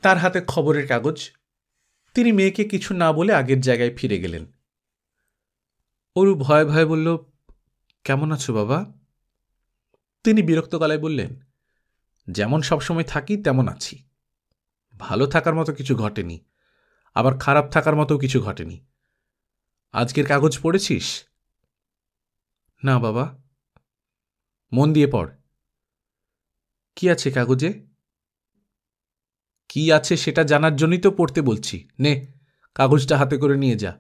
তার হাতে খবরের কাগজ। তিনি মেয়েকে কিছু না বলে আগের জায়গায় ফিরে গেলেন। অরু ভয়ে ভয়ে বলল, কেমন আছো বাবা? তিনি বিরক্ত গলায় বললেন, যেমন সবসময় থাকি তেমন আছি। ভালো থাকার মতো কিছু ঘটেনি, আবার খারাপ থাকার মতো কিছু ঘটেনি। আজকের কাগজ পড়েছিস? না বাবা। মন দিয়ে পড়। কি আছে কাগজে? কি আছে সেটা জানার জন্যই তো পড়তে বলছি। নে, কাগজটা হাতে করে নিয়ে যা।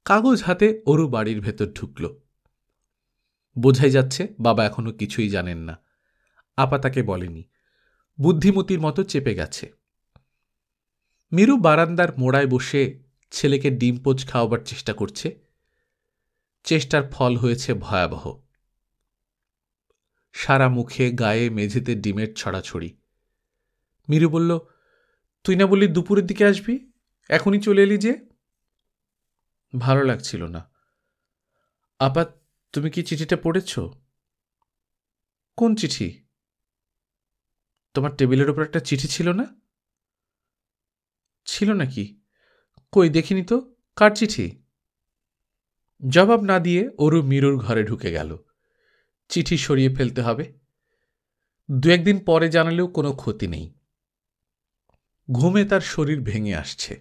কাগজ হাতে অরু বাড়ির ভেতর ঢুকল। বোঝাই যাচ্ছে বাবা এখনো কিছুই জানেন না। আপা তাকে বলেনি। বুদ্ধিমতীর মতো চেপে গেছে। মিরু বারান্দার মোড়ায় বসে ছেলেকে ডিম পোচ খাওয়াবার চেষ্টা করছে। চেষ্টার ফল হয়েছে ভয়াবহ। সারা মুখে গায়ে মেঝেতে ডিমের ছড়াছড়ি। মিরু বলল, তুই না বললি দুপুরের দিকে আসবি, এখনই চলে এলি যে? ভালো লাগছিল না। আপা, তুমি কি চিঠিটা পড়েছ? কোন চিঠি? তোমার টেবিলের ওপর একটা চিঠি ছিল না? ছিল নাকি? কই দেখিনি তো, কার চিঠি? জবাব না দিয়ে অরু মিরুর ঘরে ঢুকে গেল। চিঠি সরিয়ে ফেলতে হবে। 2-1 দিন পরে জানালেও কোনো ক্ষতি নেই। ঘুমে তার শরীর ভেঙে আসছে।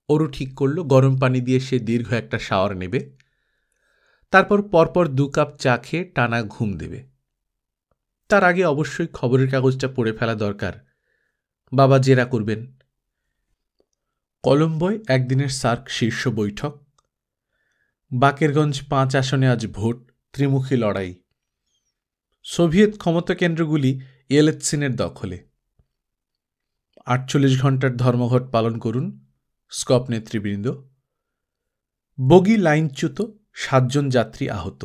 অরু ঠিক করল গরম পানি দিয়ে সে দীর্ঘ একটা শাওয়ার নেবে, তারপর পরপর 2 কাপ চা খেয়ে টানা ঘুম দেবে। তার আগে অবশ্যই খবরের কাগজটা পড়ে ফেলা দরকার। বাবা জেরা করবেন। কলম্বোয় একদিনের সার্ক শীর্ষ বৈঠক। বাকেরগঞ্জ 5 আসনে আজ ভোট, ত্রিমুখী লড়াই। সোভিয়েত ক্ষমতা কেন্দ্রগুলি ইয়েলেৎসিনের দখলে। 48 ঘণ্টার ধর্মঘট পালন করুন স্কপ নেতৃবৃন্দ। বগি লাইনচ্যুত, 7 জন যাত্রী আহত।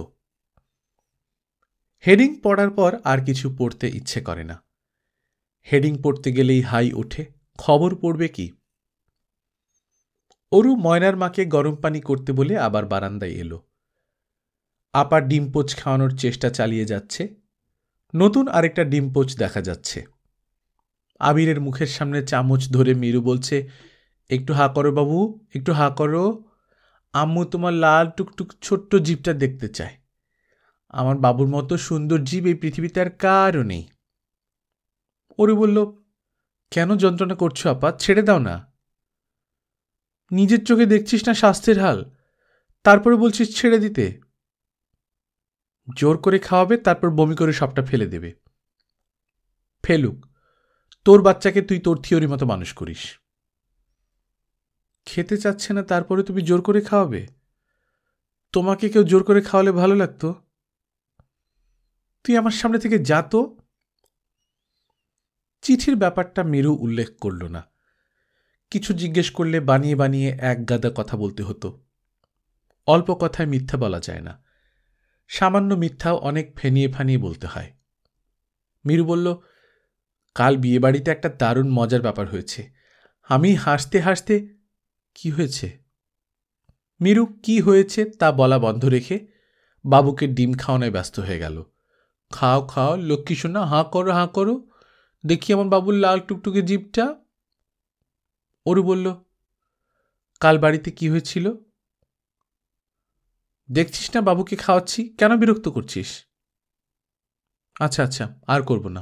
হেডিং পড়ার পর আর কিছু পড়তে ইচ্ছে করে না। হেডিং পড়তে গেলেই হাই ওঠে, খবর পড়বে কি? অরু ময়নার মাকে গরম পানি করতে বলে আবার বারান্দায় এলো। আপা ডিম পোচ খাওয়ানোর চেষ্টা চালিয়ে যাচ্ছে। নতুন আরেকটা ডিম পোচ দেখা যাচ্ছে। আবিরের মুখের সামনে চামচ ধরে মিরু বলছে, একটু হা করো বাবু, একটু হা করো। আম্মু তোমার লাল টুকটুক ছোট্ট জিভটা দেখতে চায়। আমার বাবুর মতো সুন্দর জীব এই পৃথিবীতে আর কারও নেই। অরু বলল, কেন যন্ত্রণা করছো আপা, ছেড়ে দাও না। নিজের চোখে দেখছিস না স্বাস্থ্যের হাল, তারপরে বলছিস ছেড়ে দিতে? জোর করে খাওয়াবে, তারপর বমি করে সবটা ফেলে দেবে। ফেলুক, তোর বাচ্চাকে তুই তোর থিওরি মতো মানুষ করিস। খেতে চাচ্ছে না, তারপরে তুমি জোর করে খাওয়াবে? তোমাকে কেউ জোর করে খাওয়ালে ভালো লাগতো? তুই আমার সামনে থেকে যা তো। চিঠির ব্যাপারটা মিরু উল্লেখ করল না। কিছু জিজ্ঞেস করলে বানিয়ে বানিয়ে এক গাদা কথা বলতে হতো। অল্প কথায় মিথ্যা বলা যায় না, সামান্য মিথ্যাও অনেক ফেনিয়ে ফানিয়ে বলতে হয়। মিরু বলল, কাল বিয়েবাড়িতে একটা দারুণ মজার ব্যাপার হয়েছে। আমি হাসতে হাসতে। কি হয়েছে? মিরু কি হয়েছে তা বলা বন্ধ রেখে বাবুকে ডিম খাওয়ানোয় ব্যস্ত হয়ে গেল। খাও খাও লক্ষ্মী সোনা, হাঁ করো হাঁ করো, দেখি আমার বাবুর লাল টুকটুকে জিভটা। অরু বলল, কাল বাড়িতে কি হয়েছিল? দেখছিস না বাবুকে খাওয়াচ্ছি, কেন বিরক্ত করছিস? আচ্ছা আচ্ছা, আর করব না।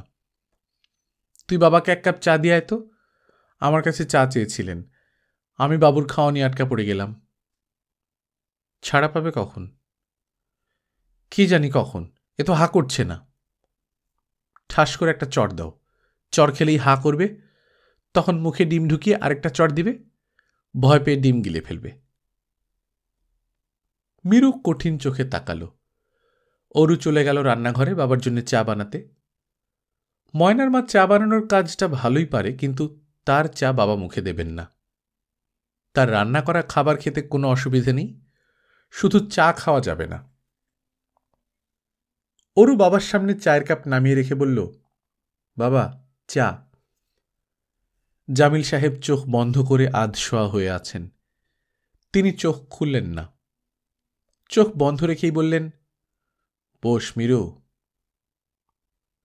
তুই বাবাকে 1 কাপ চা দিয়ে আয় তো। আমার কাছে চা চেয়েছিলেন, আমি বাবুর খাওয়া নিয়ে আটকা পড়ে গেলাম। ছাড়া পাবে কখন? কি জানি কখন, এ তো হা করছে না। ঠাস করে একটা চড় দাও, চড় খেলেই হা করবে, তখন মুখে ডিম ঢুকিয়ে আরেকটা চড় দিবে, ভয় পেয়ে ডিম গিলে ফেলবে। মিরু কঠিন চোখে তাকালো। অরু চলে গেল রান্নাঘরে বাবার জন্য চা বানাতে। ময়নার মা চা বানানোর কাজটা ভালোই পারে, কিন্তু তার চা বাবা মুখে দেবেন না। তার রান্না করা খাবার খেতে কোনো অসুবিধে নেই, শুধু চা খাওয়া যাবে না। অরু বাবার সামনে চায়ের কাপ নামিয়ে রেখে বলল, বাবা চা। জামিল সাহেব চোখ বন্ধ করে আধশোয়া হয়ে আছেন। তিনি চোখ খুললেন না, চোখ বন্ধ রেখেই বললেন, বস মিরু।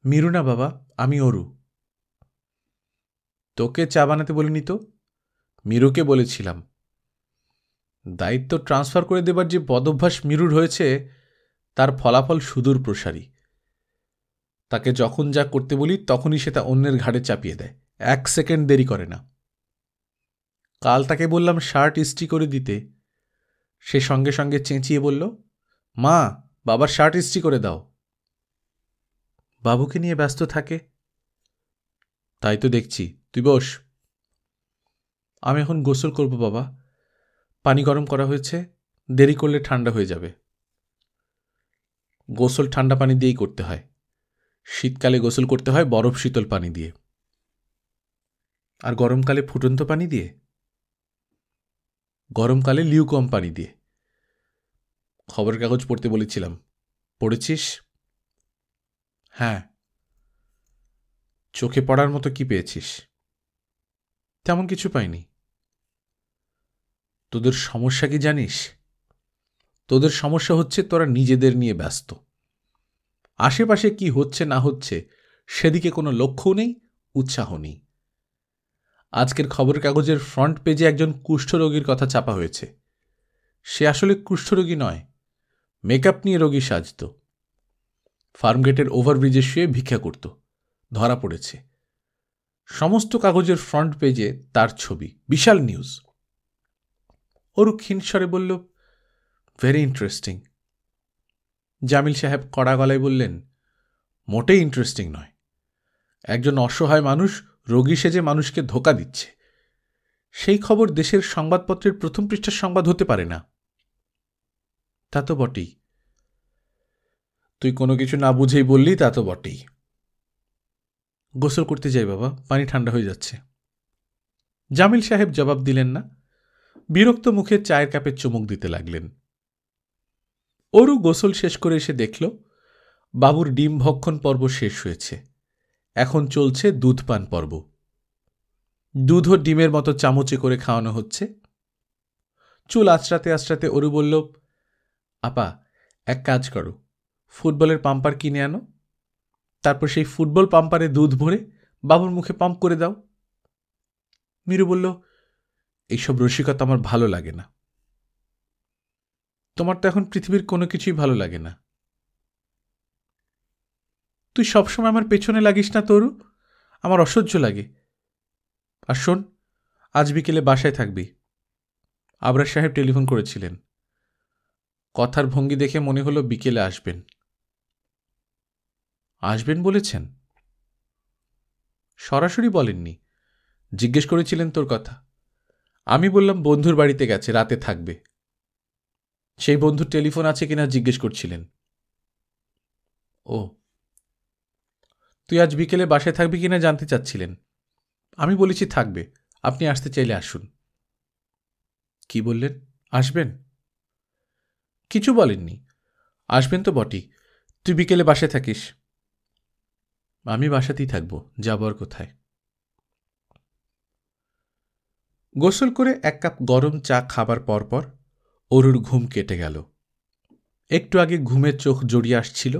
মিরু না বাবা, আমি অরু। তোকে চা বানাতে বলিনি তো, মিরুকে বলেছিলাম। দায়িত্ব ট্রান্সফার করে দেবার যে বদভ্যাস মিরুর হয়েছে, তার ফলাফল সুদূর প্রসারী। তাকে যখন যা করতে বলি তখনই সে তা অন্যের ঘাড়ে চাপিয়ে দেয়, 1 সেকেন্ড দেরি করে না। কাল তাকে বললাম শার্ট ইস্ত্রি করে দিতে, সে সঙ্গে সঙ্গে চেঁচিয়ে বলল, মা বাবার শার্ট ইস্ত্রি করে দাও। বাবুকে নিয়ে ব্যস্ত থাকে। তাই তো দেখছি, তুই বস। আমি এখন গোসল করব বাবা, পানি গরম করা হয়েছে, দেরি করলে ঠান্ডা হয়ে যাবে। গোসল ঠান্ডা পানি দিয়েই করতে হয়, শীতকালে গোসল করতে হয় বরফ শীতল পানি দিয়ে, আর গরমকালে ফুটন্ত পানি দিয়ে। গরমকালে লিউকম পানি দিয়ে। খবরের কাগজ পড়তে বলেছিলাম, পড়েছিস? হ্যাঁ। চোখে পড়ার মতো কি পেয়েছিস? তেমন কিছু পাইনি। তোদের সমস্যা কি জানিস? তোদের সমস্যা হচ্ছে তোরা নিজেদের নিয়ে ব্যস্ত। আশেপাশে কি হচ্ছে না হচ্ছে সেদিকে কোনো লক্ষ্যও নেই, উৎসাহ নেই। আজকের খবরের কাগজের ফ্রন্ট পেজে একজন কুষ্ঠরোগীর কথা চাপা হয়েছে। সে আসলে কুষ্ঠরোগী নয়, মেকআপ নিয়ে রোগী সাজত। ফার্মগেটের ওভারব্রিজে শুয়ে ভিক্ষা করত, ধরা পড়েছে। সমস্ত কাগজের ফ্রন্ট পেজে তার ছবি, বিশাল নিউজ। অরু ক্ষীণস্বরে বলল, ভেরি ইন্টারেস্টিং। জামিল সাহেব কড়া গলায় বললেন, মোটেই ইন্টারেস্টিং নয়। একজন অসহায় মানুষ রোগী সেজে মানুষকে ধোঁকা দিচ্ছে, সেই খবর দেশের সংবাদপত্রের প্রথম পৃষ্ঠার সংবাদ হতে পারে না। তা তো বটেই। তুই কোনো কিছু না বুঝেই বললি, তা তো বটেই। গোসল করতে যাই বাবা, পানি ঠান্ডা হয়ে যাচ্ছে। জামিল সাহেব জবাব দিলেন না, বিরক্ত মুখে চায়ের কাপে চুমুক দিতে লাগলেন। অরু গোসল শেষ করে এসে দেখল বাবুর ডিম ভক্ষণ পর্ব শেষ হয়েছে, এখন চলছে দুধ পান পর্ব। দুধও ডিমের মতো চামচে করে খাওয়ানো হচ্ছে। চুল আঁচড়াতে আঁচড়াতে অরু বলল, আপা এক কাজ করো, ফুটবলের পাম্পার কিনে আনো, তারপর সেই ফুটবল পাম্পারে দুধ ভরে বাবুর মুখে পাম্প করে দাও। মিরু বলল, এইসব রসিকতা আমার ভালো লাগে না। তোমার তো এখন পৃথিবীর কোনো কিছুই ভালো লাগে না। তুই সবসময় আমার পেছনে লাগিস না তরু, আমার অসহ্য লাগে। আর শোন, আজ বিকেলে বাসায় থাকবি। আবরার সাহেব টেলিফোন করেছিলেন। কথার ভঙ্গি দেখে মনে হলো বিকেলে আসবেন। আসবেন বলেছেন? সরাসরি বলেননি, জিজ্ঞেস করেছিলেন তোর কথা। আমি বললাম বন্ধুর বাড়িতে গেছে, রাতে থাকবে। সেই বন্ধুর টেলিফোন আছে কিনা জিজ্ঞেস করছিলেন। ও, তুই আজ বিকেলে বাসায় থাকবি কিনা জানতে চাচ্ছিলেন। আমি বলেছি থাকবে, আপনি আসতে চাইলে আসুন। কি বললেন? আসবেন? কিছু বলেননি, আসবেন তো বটেই। তুই বিকেলে বাসায় থাকিস। আমি বাসাতেই থাকব, যাব আর কোথায়। গোসল করে এক কাপ গরম চা খাবার পরপর অরুর ঘুম কেটে গেল। একটু আগে ঘুমের চোখ জড়িয়ে আসছিল,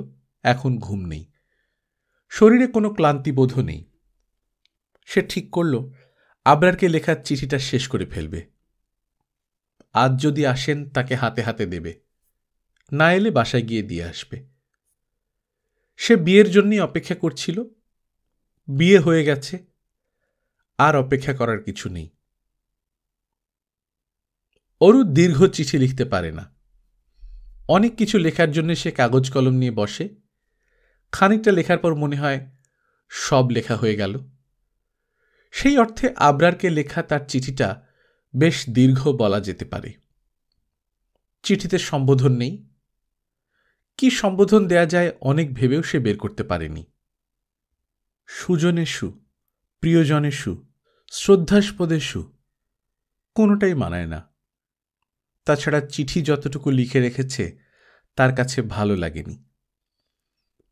এখন ঘুম নেই। শরীরে কোনো ক্লান্তিবোধও নেই। সে ঠিক করল আবরারকে লেখার চিঠিটা শেষ করে ফেলবে। আজ যদি আসেন তাকে হাতে হাতে দেবে, না এলে বাসায় গিয়ে দিয়ে আসবে। সে বিয়ের জন্যই অপেক্ষা করছিল। বিয়ে হয়ে গেছে, আর অপেক্ষা করার কিছু নেই। অরু দীর্ঘ চিঠি লিখতে পারে না। অনেক কিছু লেখার জন্য সে কাগজ কলম নিয়ে বসে। খানিকটা লেখার পর মনে হয় সব লেখা হয়ে গেল। সেই অর্থে আবরারকে লেখা তার চিঠিটা বেশ দীর্ঘ বলা যেতে পারে। চিঠিতে সম্বোধন নেই। কি সম্বোধন দেয়া যায় অনেক ভেবেও সে বের করতে পারেনি। সুজনেষু, প্রিয়জনেষু, শ্রদ্ধাস্পদেষু, কোনোটাই মানায় না। তাছাড়া চিঠি যতটুকু লিখে রেখেছে তার কাছে ভালো লাগেনি।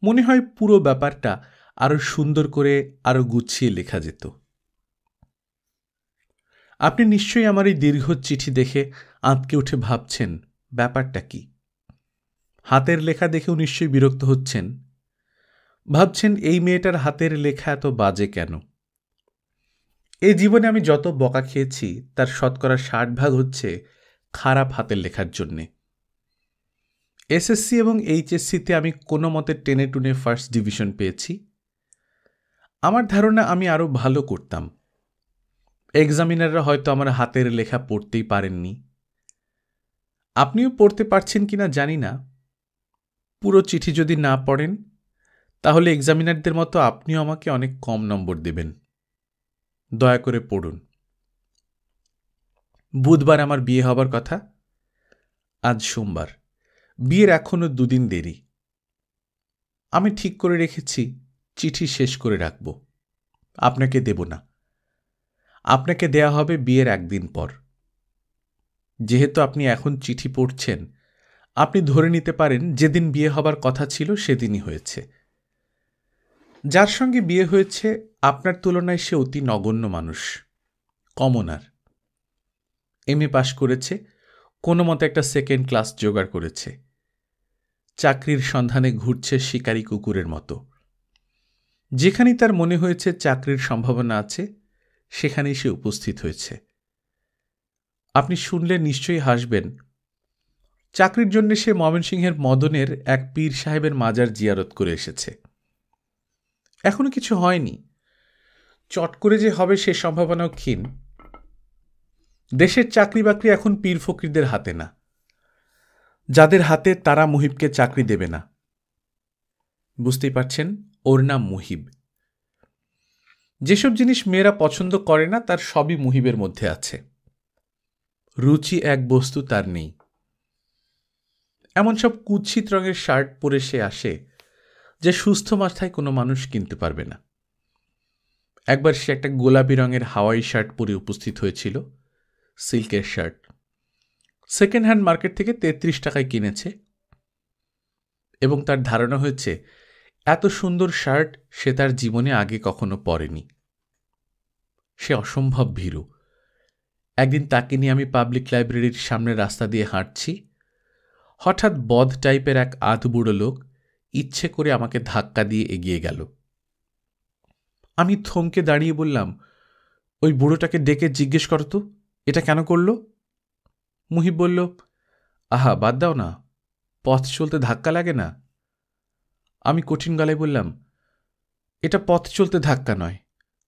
মনে হয় পুরো ব্যাপারটা আরো সুন্দর করে, আরো গুছিয়ে লেখা যেত। আপনি নিশ্চয়ই আমার এই দীর্ঘ চিঠি দেখে আঁতকে উঠে ভাবছেন ব্যাপারটা কি। হাতের লেখা দেখেও নিশ্চয়ই বিরক্ত হচ্ছেন। ভাবছেন এই মেয়েটার হাতের লেখা এত বাজে কেন। এই জীবনে আমি যত বকা খেয়েছি তার 60% হচ্ছে খারাপ হাতের লেখার জন্যে। এসএসসি এবং এইচএসসিতে আমি কোনো মতে টেনে টুনে ফার্স্ট ডিভিশন পেয়েছি। আমার ধারণা আমি আরও ভালো করতাম। এক্সামিনাররা হয়তো আমার হাতের লেখা পড়তেই পারেননি। আপনিও পড়তে পারছেন কিনা জানি না। পুরো চিঠি যদি না পড়েন তাহলে এক্সামিনারদের মতো আপনিও আমাকে অনেক কম নম্বর দেবেন। দয়া করে পড়ুন। বুধবার আমার বিয়ে হবার কথা। আজ সোমবার, বিয়ের এখনো 2 দিন দেরি। আমি ঠিক করে রেখেছি চিঠি শেষ করে রাখব, আপনাকে দেব না। আপনাকে দেয়া হবে বিয়ের একদিন পর। যেহেতু আপনি এখন চিঠি পড়ছেন, আপনি ধরে নিতে পারেন যেদিন বিয়ে হবার কথা ছিল সেদিনই হয়েছে। যার সঙ্গে বিয়ে হয়েছে আপনার তুলনায় সে অতি নগণ্য মানুষ, কমনার। এমএ পাশ করেছে, কোনো মতে একটা সেকেন্ড ক্লাস জোগাড় করেছে, চাকরির সন্ধানে ঘুরছে শিকারী কুকুরের মতো। যেখানেই তার মনে হয়েছে চাকরির সম্ভাবনা আছে, সেখানেই সে উপস্থিত হয়েছে। আপনি শুনলে নিশ্চয়ই হাসবেন। চাকরির জন্য সে ময়মনসিংহের মদনের এক পীর সাহেবের মাজার জিয়ারত করে এসেছে। এখনো কিছু হয়নি, চট করে যে হবে সে সম্ভাবনাও ক্ষীণ। দেশের চাকরি বাকরি এখন পীর ফকিরদের হাতে না, যাদের হাতে তারা মুহিবকে চাকরি দেবে না। বুঝতেই পারছেন, ওর নাম মুহিব। যেসব জিনিস মেয়েরা পছন্দ করে না তার সবই মুহিবের মধ্যে আছে। রুচি এক বস্তু তার নেই। এমন সব কুৎসিত রঙের শার্ট পরে সে আসে যে সুস্থ মাথায় কোনো মানুষ কিনতে পারবে না। একবার সে একটা গোলাপি রঙের হাওয়াই শার্ট পরে উপস্থিত হয়েছিল, সিল্কের শার্ট। সেকেন্ড হ্যান্ড মার্কেট থেকে 33 টাকায় কিনেছে, এবং তার ধারণা হয়েছে এত সুন্দর শার্ট সে তার জীবনে আগে কখনো পরেনি। সে অসম্ভব ভীরু। একদিন তাকে নিয়ে আমি পাবলিক লাইব্রেরির সামনের রাস্তা দিয়ে হাঁটছি, হঠাৎ বদ টাইপের এক আধবুড়ো লোক ইচ্ছে করে আমাকে ধাক্কা দিয়ে এগিয়ে গেল। আমি থমকে দাঁড়িয়ে বললাম, ওই বুড়োটাকে ডেকে জিজ্ঞেস করতো এটা কেন করল। মুহিব বলল, আহা বাদ দাও না, পথ চলতে ধাক্কা লাগে না। আমি কঠিন গলায় বললাম, এটা পথ চলতে ধাক্কা নয়,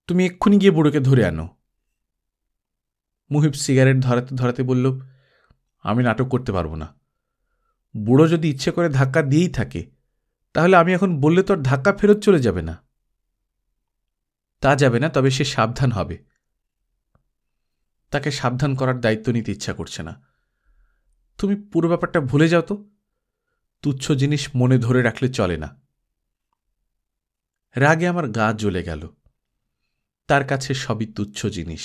তুমি এক্ষুনি গিয়ে বুড়োকে ধরে আনো। মুহিব সিগারেট ধরাতে ধরাতে বলল, আমি নাটক করতে পারবো না। বুড়ো যদি ইচ্ছে করে ধাক্কা দিয়েই থাকে, তাহলে আমি এখন বললে তো আর ধাক্কা ফেরত চলে যাবে না। তা যাবে না, তবে সে সাবধান হবে। তাকে সাবধান করার দায়িত্ব নিতে ইচ্ছা করছে না। তুমি পুরো ব্যাপারটা ভুলে যাও তো, তুচ্ছ জিনিস মনে ধরে রাখলে চলে না। রাগে আমার গা জ্বলে গেল। তার কাছে সবই তুচ্ছ জিনিস।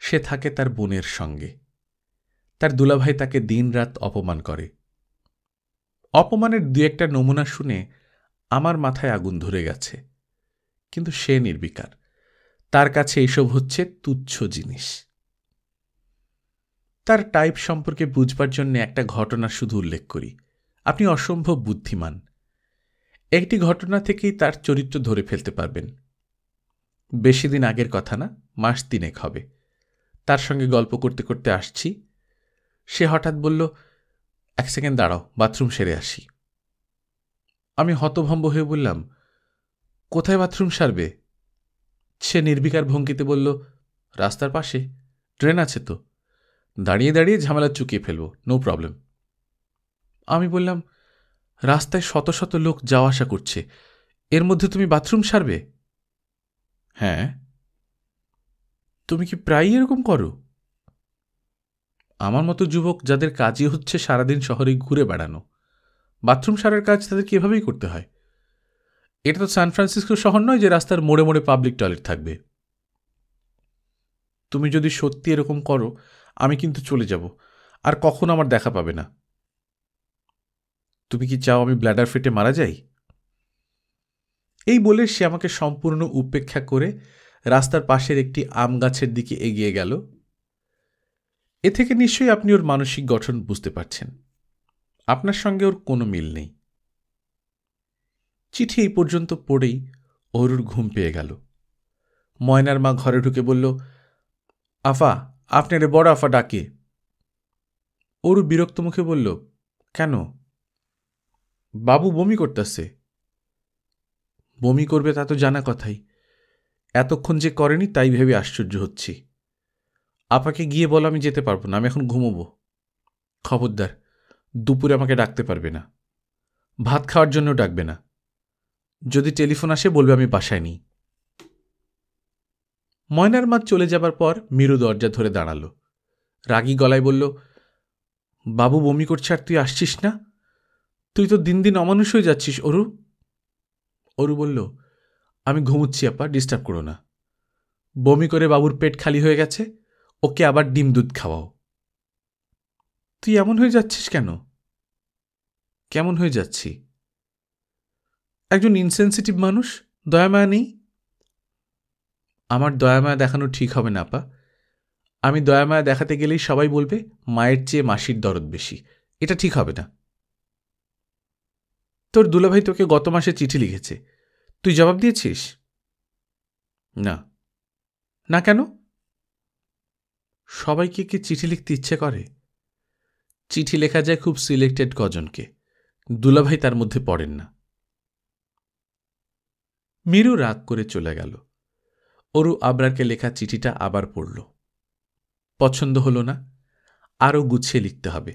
সে থাকে তার বোনের সঙ্গে, তার দুলাভাই তাকে দিনরাত অপমান করে। অপমানের দু একটা নমুনা শুনে আমার মাথায় আগুন ধরে গেছে, কিন্তু সে নির্বিকার। তার কাছে এসব হচ্ছে তুচ্ছ জিনিস। তার টাইপ সম্পর্কে বুঝবার জন্য একটা ঘটনা শুধু উল্লেখ করি। আপনি অসম্ভব বুদ্ধিমান। একটি ঘটনা থেকেই তার চরিত্র ধরে ফেলতে পারবেন। বেশি দিন আগের কথা না, মাস 3 হবে। তার সঙ্গে গল্প করতে করতে আসছি, সে হঠাৎ বলল, 1 সেকেন্ড দাঁড়াও, বাথরুম সেরে আসি। আমি হতভম্ব হয়ে বললাম, কোথায় বাথরুম সারবে? সে নির্বিকার ভঙ্গিতে বলল, রাস্তার পাশে, ট্রেন আছে তো, দাঁড়িয়ে দাঁড়িয়ে ঝামেলা চুকিয়ে ফেলব, নো প্রবলেম। আমি বললাম, রাস্তায় শত শত লোক যাওয়া আসা করছে, এর মধ্যে তুমি বাথরুম সারবে? হ্যাঁ। তুমি কি প্রায়ই এরকম করো? আমার মতো যুবক যাদের কাজই হচ্ছে সারাদিন শহরে ঘুরে বেড়ানো, বাথরুম সারার কাজ তাদেরকে এভাবেই করতে হয়। এটা তো সান ফ্রান্সিসকো শহর নয় যে রাস্তার মোড়ে মোড়ে পাবলিক টয়লেট থাকবে। তুমি যদি সত্যি এরকম করো, আমি কিন্তু চলে যাব, আর কখনো আমার দেখা পাবে না। তুমি কি চাও আমি ব্ল্যাডার ফেটে মারা যাই? এই বলে সে আমাকে সম্পূর্ণ উপেক্ষা করে রাস্তার পাশের একটি আম গাছের দিকে এগিয়ে গেল। এ থেকে নিশ্চয়ই আপনি ওর মানসিক গঠন বুঝতে পারছেন। আপনার সঙ্গে ওর কোনো মিল নেই। চিঠি এই পর্যন্ত পড়েই অরুর ঘুম পেয়ে গেল। ময়নার মা ঘরে ঢুকে বলল, আফা, আপনারে বড় আফা ডাকে। অরু বিরক্ত মুখে বলল, কেন? বাবু বমি করতেছে। বমি করবে তা তো জানা কথাই, এতক্ষণ যে করেনি তাই ভেবে আশ্চর্য হচ্ছি। আপাকে গিয়ে বলো আমি যেতে পারবো না, আমি এখন ঘুমোবো। খবরদার, দুপুরে আমাকে ডাকতে পারবে না, ভাত খাওয়ার জন্য ডাকবে না। যদি টেলিফোন আসে বলবে আমি বাসায় নেই। ময়নার মা চলে যাবার পর মিরু দরজা ধরে দাঁড়ালো, রাগী গলায় বলল, বাবু বমি করছে আর তুই আসছিস না? তুই তো দিন দিন অমানুষ হয়ে যাচ্ছিস অরু। অরু বলল, আমি ঘুমুচ্ছি আপা, ডিস্টার্ব করো না। বমি করে বাবুর পেট খালি হয়ে গেছে, ওকে আবার ডিম দুধ খাওয়াও। তুই এমন হয়ে যাচ্ছিস কেন? কেমন হয়ে যাচ্ছি? একজন ইনসেনসিটিভ মানুষ, দয়ামায়া নেই। আমার দয়ামায়া দেখানো ঠিক হবে না আপা। আমি দয়ামায়া দেখাতে গেলেই সবাই বলবে মায়ের চেয়ে মাসির দরদ বেশি। এটা ঠিক হবে না। তোর দুলাভাই তোকে গত মাসে চিঠি লিখেছে, তুই জবাব দিয়েছিস? না। না কেন? সবাইকে কি চিঠি লিখতে ইচ্ছে করে? চিঠি লেখা যায় খুব সিলেক্টেড কজনকে, দুলাভাই তার মধ্যে পড়েন না। মীরু রাগ করে চলে গেল। অরু আবরারকে লেখা চিঠিটা আবার পড়ল। পছন্দ হল না, আরও গুছিয়ে লিখতে হবে।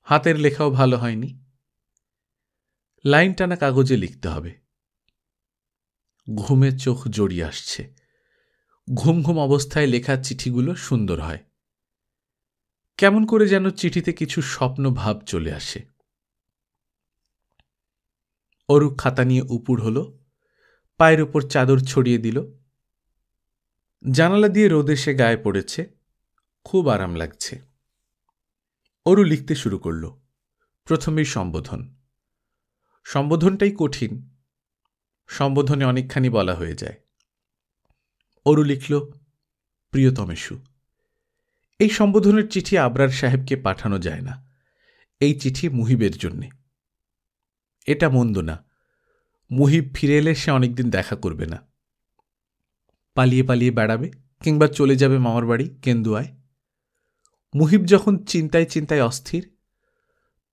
হাতের লেখাও ভালো হয়নি, লাইন টানা কাগজে লিখতে হবে। ঘুমে চোখ জড়িয়ে আসছে। ঘুম ঘুম অবস্থায় লেখা চিঠিগুলো সুন্দর হয়। কেমন করে যেন চিঠিতে কিছু স্বপ্ন ভাব চলে আসে। অরু খাতা নিয়ে উপুড় হল, পায়ের উপর চাদর ছড়িয়ে দিল। জানালা দিয়ে রোদ এসে গায়ে পড়েছে, খুব আরাম লাগছে। অরু লিখতে শুরু করল। প্রথমেই সম্বোধন। সম্বোধনটাই কঠিন, সম্বোধনে অনেকখানি বলা হয়ে যায়। অরু লিখল, প্রিয়তমেষু। এই সম্বোধনের চিঠি আবরার সাহেবকে পাঠানো যায় না, এই চিঠি মুহিবের জন্যে। এটা মন্দ না, মুহিব ফিরে এলে সে অনেকদিন দেখা করবে না, পালিয়ে পালিয়ে বেড়াবে কিংবা চলে যাবে মামার বাড়ি কেন্দুয়ায়। মুহিব যখন চিন্তায় চিন্তায় অস্থির,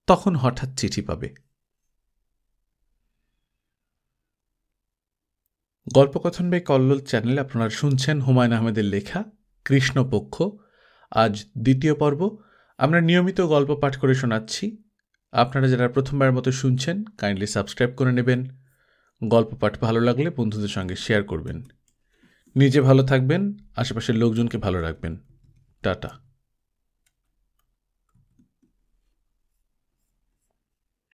তখন হঠাৎ চিঠি পাবে। গল্পকথন বাই কল্লোল চ্যানেলে আপনারা শুনছেন হুমায়ুন আহমেদের লেখা কৃষ্ণপক্ষ। আজ দ্বিতীয় পর্ব। আমরা নিয়মিত গল্প পাঠ করে শোনাচ্ছি। আপনারা যারা প্রথমবার মতো শুনছেন, কাইন্ডলি সাবস্ক্রাইব করে নেবেন। গল্প পাঠ ভালো লাগলে বন্ধুদের সঙ্গে শেয়ার করবেন। নিজে ভালো থাকবেন, আশেপাশের লোকজনকে ভালো রাখবেন। টাটা।